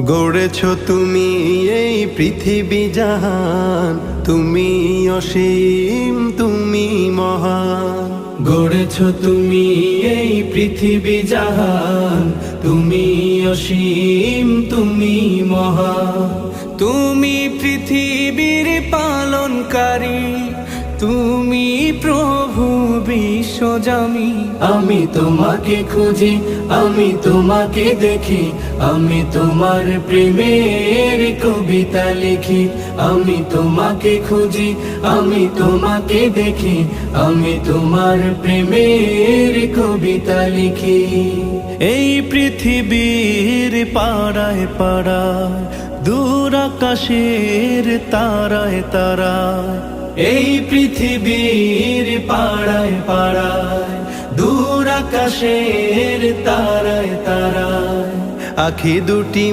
গড়েছ তুমি এই পৃথিবী জাহান, তুমি অসীম, তুমি মহান। গড়েছ তুমি এই পৃথিবী জাহান, তুমি অসীম, তুমি মহান। তুমি পৃথিবীর পালনকারী, তুমি প্রভু বিশ্বজামি। আমি তোমাকে খুঁজি, আমি তোমাকে দেখি, আমি তোমার প্রেমের কবিতা লিখি। আমি তোমাকে খুঁজি, আমি তোমাকে দেখি, আমি তোমার প্রেমের কবিতা লিখি। এই পৃথিবীর পাড়ায় পাড়ায়, দূর আকাশের তারায় তারায়। এই পৃথিবীর পাড়ায় পাড়ায়, দূর আকাশের তারায় তারায়। আখি দুটি